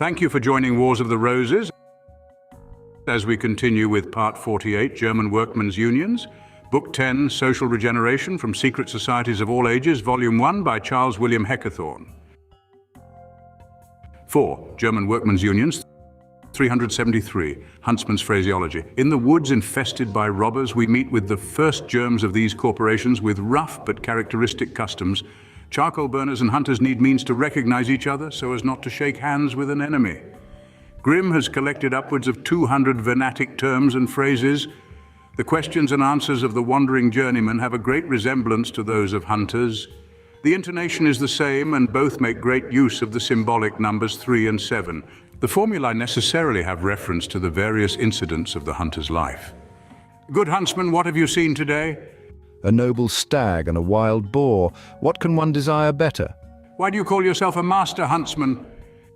Thank you for joining Wars of the Roses as we continue with Part 48, German Workmen's Unions, Book 10, Social Regeneration from Secret Societies of All Ages, Volume 1 by Charles William Heckethorn. 4. German Workmen's Unions, 373, Huntsman's Phraseology. In the woods infested by robbers, we meet with the first germs of these corporations with rough but characteristic customs. Charcoal burners and hunters need means to recognize each other so as not to shake hands with an enemy. Grimm has collected upwards of 200 venatic terms and phrases. The questions and answers of the wandering journeyman have a great resemblance to those of hunters. The intonation is the same, and both make great use of the symbolic numbers 3 and 7. The formulae necessarily have reference to the various incidents of the hunter's life. Good huntsman, what have you seen today? A noble stag and a wild boar. What can one desire better? Why do you call yourself a master huntsman?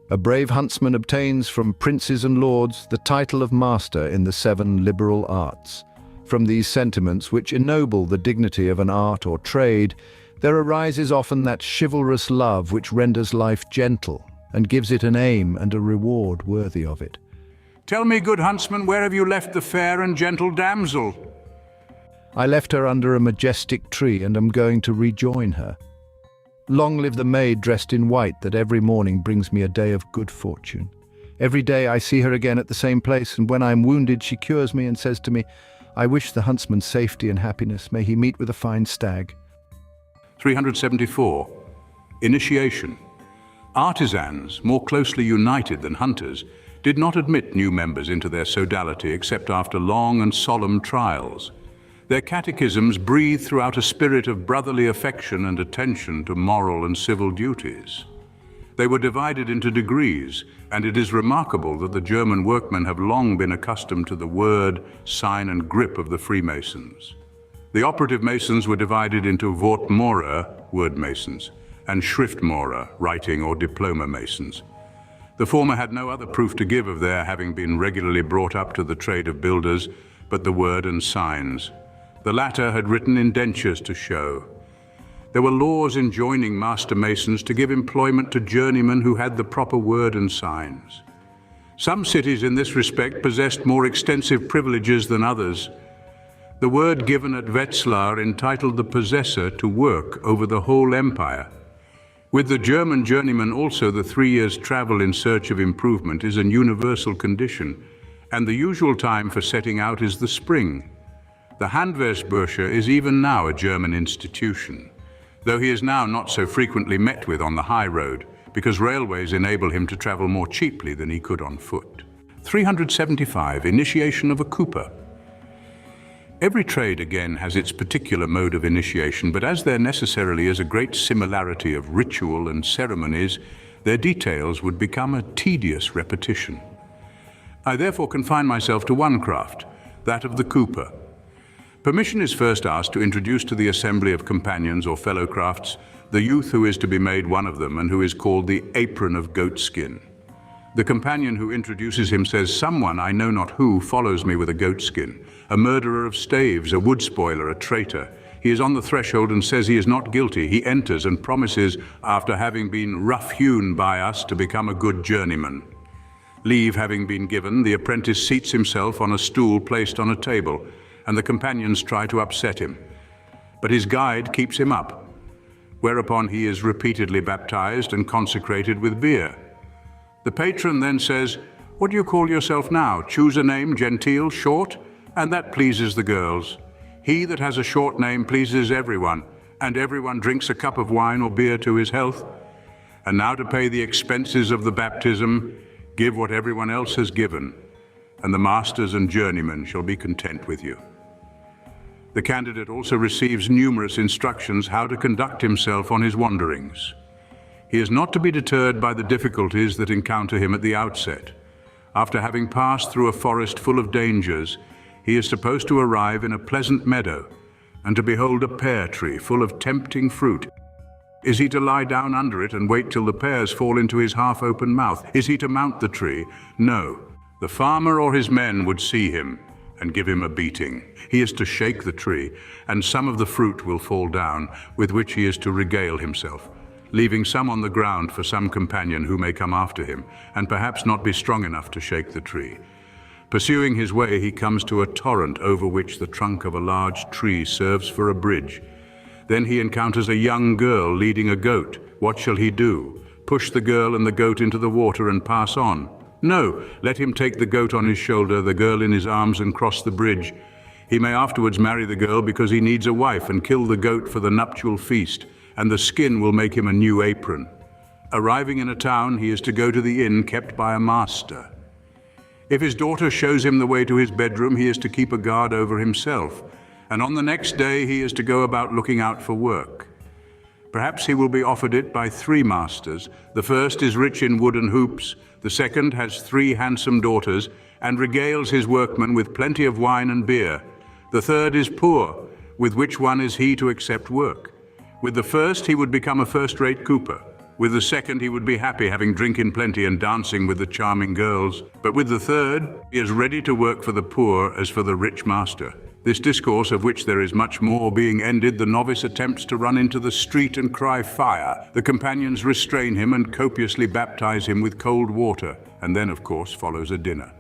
A brave huntsman obtains from princes and lords the title of master in the 7 liberal arts. From these sentiments, which ennoble the dignity of an art or trade, there arises often that chivalrous love which renders life gentle and gives it an aim and a reward worthy of it. Tell me, good huntsman, where have you left the fair and gentle damsel? I left her under a majestic tree and am going to rejoin her. Long live the maid dressed in white that every morning brings me a day of good fortune. Every day I see her again at the same place, and when I am wounded she cures me and says to me, I wish the huntsman safety and happiness. May he meet with a fine stag. 374. Initiation. Artisans, more closely united than hunters, did not admit new members into their sodality except after long and solemn trials. Their catechisms breathe throughout a spirit of brotherly affection and attention to moral and civil duties. They were divided into degrees, and it is remarkable that the German workmen have long been accustomed to the word, sign, and grip of the Freemasons. The operative Masons were divided into Wortmaurer, word Masons, and Schriftmaurer, writing or diploma Masons. The former had no other proof to give of their having been regularly brought up to the trade of builders, but the word and signs. The latter had written indentures to show. There were laws enjoining master masons to give employment to journeymen who had the proper word and signs. Some cities in this respect possessed more extensive privileges than others. The word given at Wetzlar entitled the possessor to work over the whole empire. With the German journeyman also, the 3 years' travel in search of improvement is an universal condition, and the usual time for setting out is the spring. The Handwerksbursche is even now a German institution, though he is now not so frequently met with on the high road, because railways enable him to travel more cheaply than he could on foot. 375. Initiation of a cooper. Every trade, again, has its particular mode of initiation, but as there necessarily is a great similarity of ritual and ceremonies, their details would become a tedious repetition. I therefore confine myself to one craft, that of the cooper. Permission is first asked to introduce to the assembly of companions or fellow crafts the youth who is to be made one of them and who is called the apron of goatskin. The companion who introduces him says, someone, I know not who, follows me with a goatskin, a murderer of staves, a wood spoiler, a traitor. He is on the threshold and says he is not guilty. He enters and promises, after having been rough-hewn by us, to become a good journeyman. Leave having been given, the apprentice seats himself on a stool placed on a table, and the companions try to upset him. But his guide keeps him up, whereupon he is repeatedly baptized and consecrated with beer. The patron then says, what do you call yourself now? Choose a name, genteel, short, and that pleases the girls. He that has a short name pleases everyone, and everyone drinks a cup of wine or beer to his health. And now to pay the expenses of the baptism, give what everyone else has given, and the masters and journeymen shall be content with you. The candidate also receives numerous instructions how to conduct himself on his wanderings. He is not to be deterred by the difficulties that encounter him at the outset. After having passed through a forest full of dangers, he is supposed to arrive in a pleasant meadow and to behold a pear tree full of tempting fruit. Is he to lie down under it and wait till the pears fall into his half-open mouth? Is he to mount the tree? No. The farmer or his men would see him and give him a beating. He is to shake the tree, and some of the fruit will fall down, with which he is to regale himself. leaving some on the ground for some companion who may come after him, and perhaps not be strong enough to shake the tree. Pursuing his way, he comes to a torrent over which the trunk of a large tree serves for a bridge. Then he encounters a young girl leading a goat. What shall he do? Push the girl and the goat into the water and pass on? No, let him take the goat on his shoulder, the girl in his arms, and cross the bridge. He may afterwards marry the girl because he needs a wife, and kill the goat for the nuptial feast, and the skin will make him a new apron. Arriving in a town, he is to go to the inn kept by a master. If his daughter shows him the way to his bedroom, he is to keep a guard over himself, and on the next day he is to go about looking out for work. Perhaps he will be offered it by 3 masters. The first is rich in wooden hoops, the second has 3 handsome daughters, and regales his workmen with plenty of wine and beer. The third is poor, with which one is he to accept work? With the first he would become a first-rate cooper. With the second he would be happy, having drink in plenty and dancing with the charming girls. But with the third, he is ready to work for the poor as for the rich master. This discourse, of which there is much more, being ended, the novice attempts to run into the street and cry fire. The companions restrain him and copiously baptize him with cold water, and then, of course, follows a dinner.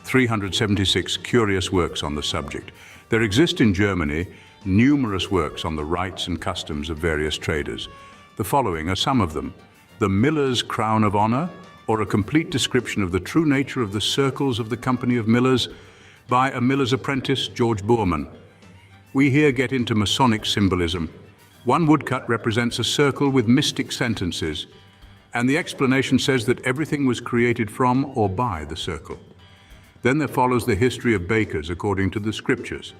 376 curious works on the subject. There exist in Germany numerous works on the rights and customs of various traders. The following are some of them: The Miller's Crown of Honor, or a complete description of the true nature of the circles of the Company of Millers, by a miller's apprentice, George Boorman. We here get into Masonic symbolism. One woodcut represents a circle with mystic sentences, and the explanation says that everything was created from or by the circle. Then there follows the history of bakers according to the scriptures.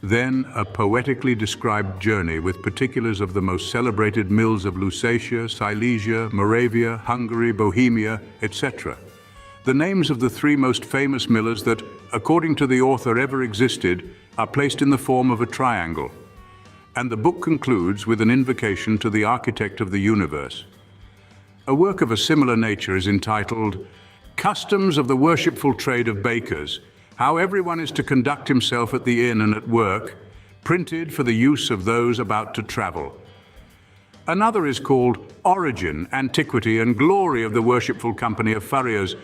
Then a poetically described journey with particulars of the most celebrated mills of Lusatia, Silesia, Moravia, Hungary, Bohemia, etc. The names of the 3 most famous millers that, according to the author, ever existed are placed in the form of a triangle. And the book concludes with an invocation to the architect of the universe. A work of a similar nature is entitled Customs of the Worshipful Trade of Bakers, How Everyone is to Conduct Himself at the Inn and at Work, printed for the use of those about to travel. Another is called Origin, Antiquity and Glory of the Worshipful Company of Furriers,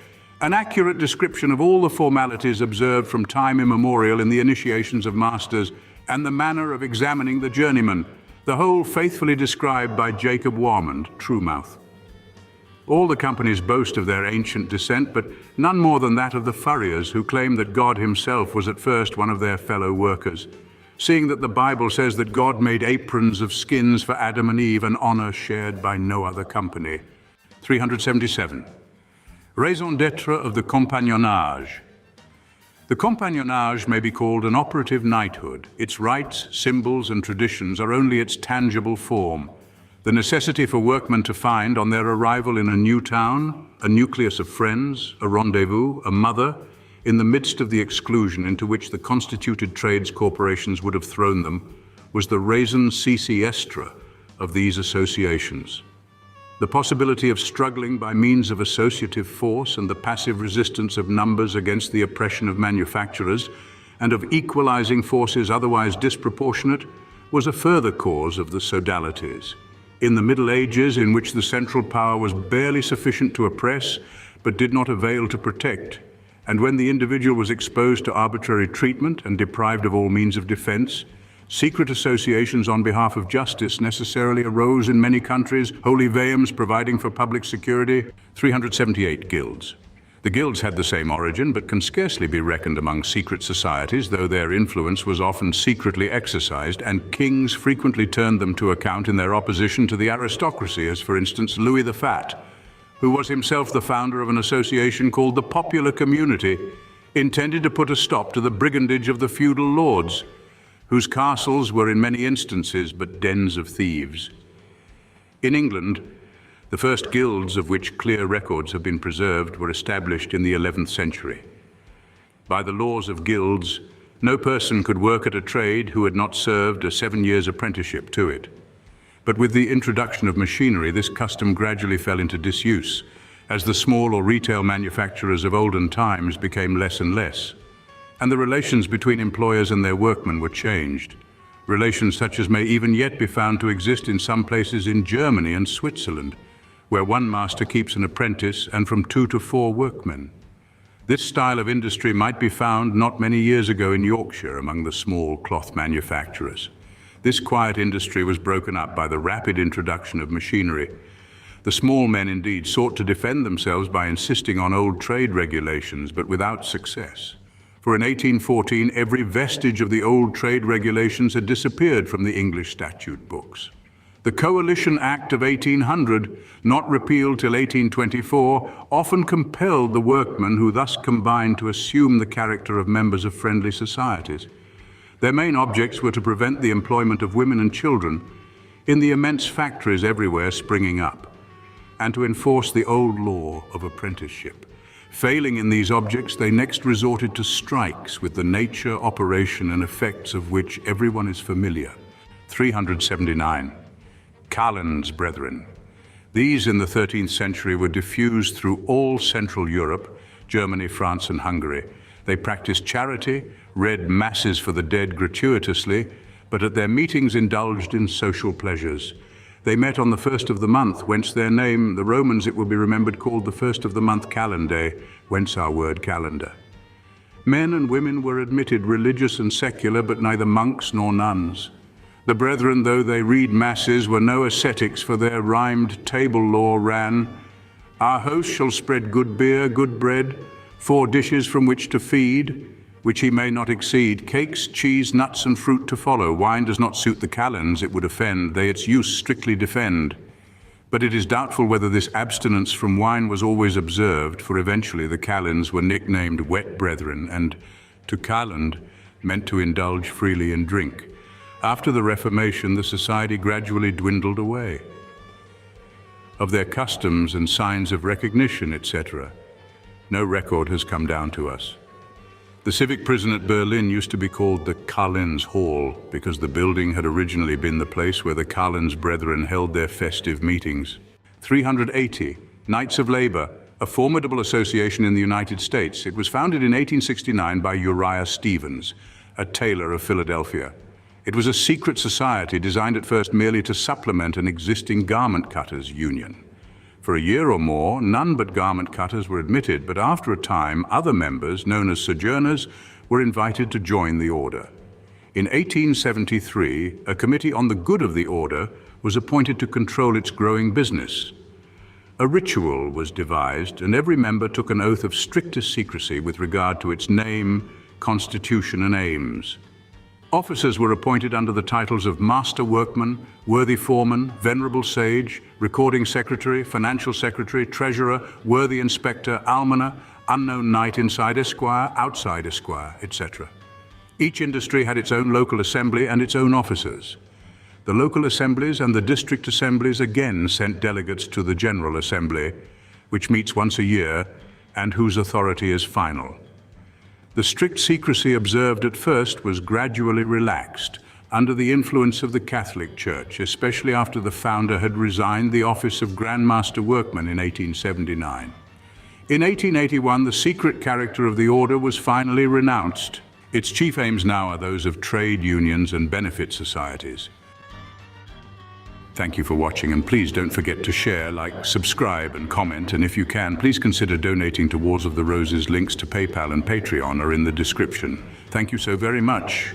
an accurate description of all the formalities observed from time immemorial in the initiations of masters and the manner of examining the journeyman, the whole faithfully described by Jacob Warmond, Truemouth. All the companies boast of their ancient descent, but none more than that of the furriers, who claim that God himself was at first one of their fellow workers, seeing that the Bible says that God made aprons of skins for Adam and Eve, an honor shared by no other company. 377. Raison d'être of the compagnonnage. The compagnonnage may be called an operative knighthood. Its rites, symbols, and traditions are only its tangible form. The necessity for workmen to find, on their arrival in a new town, a nucleus of friends, a rendezvous, a mother, in the midst of the exclusion into which the constituted trades corporations would have thrown them, was the raison d'être of these associations. The possibility of struggling by means of associative force and the passive resistance of numbers against the oppression of manufacturers, and of equalizing forces otherwise disproportionate, was a further cause of the sodalities. In the Middle Ages, in which the central power was barely sufficient to oppress, but did not avail to protect, and when the individual was exposed to arbitrary treatment and deprived of all means of defense, secret associations on behalf of justice necessarily arose in many countries, holy vehms providing for public security. 378 guilds. The guilds had the same origin, but can scarcely be reckoned among secret societies, though their influence was often secretly exercised, and kings frequently turned them to account in their opposition to the aristocracy, as for instance Louis the Fat, who was himself the founder of an association called the Popular Community, intended to put a stop to the brigandage of the feudal lords, whose castles were in many instances but dens of thieves. In England, the first guilds, of which clear records have been preserved, were established in the 11th century. By the laws of guilds, no person could work at a trade who had not served a 7 years apprenticeship to it. But with the introduction of machinery, this custom gradually fell into disuse, as the small or retail manufacturers of olden times became less and less, and the relations between employers and their workmen were changed. Relations such as may even yet be found to exist in some places in Germany and Switzerland, where one master keeps an apprentice and from 2 to 4 workmen. This style of industry might be found not many years ago in Yorkshire among the small cloth manufacturers. This quiet industry was broken up by the rapid introduction of machinery. The small men indeed sought to defend themselves by insisting on old trade regulations, but without success. For in 1814, every vestige of the old trade regulations had disappeared from the English statute books. The Coalition Act of 1800, not repealed till 1824, often compelled the workmen who thus combined to assume the character of members of friendly societies. Their main objects were to prevent the employment of women and children in the immense factories everywhere springing up, and to enforce the old law of apprenticeship. Failing in these objects, they next resorted to strikes with the nature, operation, and effects of which everyone is familiar. 379. Kalends brethren. These in the 13th century were diffused through all Central Europe, Germany, France, and Hungary. They practiced charity, read masses for the dead gratuitously, but at their meetings indulged in social pleasures. They met on the first of the month, whence their name. The Romans, it will be remembered, called the first of the month Calendae, whence our word calendar. Men and women were admitted, religious and secular, but neither monks nor nuns. The brethren, though they read masses, were no ascetics, for their rhymed table law ran, "Our host shall spread good beer, good bread, 4 dishes from which to feed, which he may not exceed, cakes, cheese, nuts, and fruit to follow. Wine does not suit the calends, it would offend, they its use strictly defend." But it is doubtful whether this abstinence from wine was always observed, for eventually the calends were nicknamed wet brethren, and to calend meant to indulge freely in drink. After the Reformation, the society gradually dwindled away. Of their customs and signs of recognition, etc., no record has come down to us. The civic prison at Berlin used to be called the Kalends Hall because the building had originally been the place where the Kalends brethren held their festive meetings. 380. Knights of Labor, a formidable association in the United States. It was founded in 1869 by Uriah Stevens, a tailor of Philadelphia. It was a secret society designed at first merely to supplement an existing garment cutters union. For a year or more, none but garment cutters were admitted, but after a time, other members, known as sojourners, were invited to join the order. In 1873, a committee on the good of the order was appointed to control its growing business. A ritual was devised, and every member took an oath of strictest secrecy with regard to its name, constitution, and aims. Officers were appointed under the titles of Master Workman, Worthy Foreman, Venerable Sage, Recording Secretary, Financial Secretary, Treasurer, Worthy Inspector, Almoner, Unknown Knight, Inside Esquire, Outside Esquire, etc. Each industry had its own local assembly and its own officers. The local assemblies and the district assemblies again sent delegates to the General Assembly, which meets once a year and whose authority is final. The strict secrecy observed at first was gradually relaxed under the influence of the Catholic Church, especially after the founder had resigned the office of Grand Master Workman in 1879. In 1881, the secret character of the order was finally renounced. Its chief aims now are those of trade unions and benefit societies. Thank you for watching, and please don't forget to share, like, subscribe, and comment. And if you can, please consider donating to Wars of the Roses. Links to PayPal and Patreon are in the description. Thank you so very much.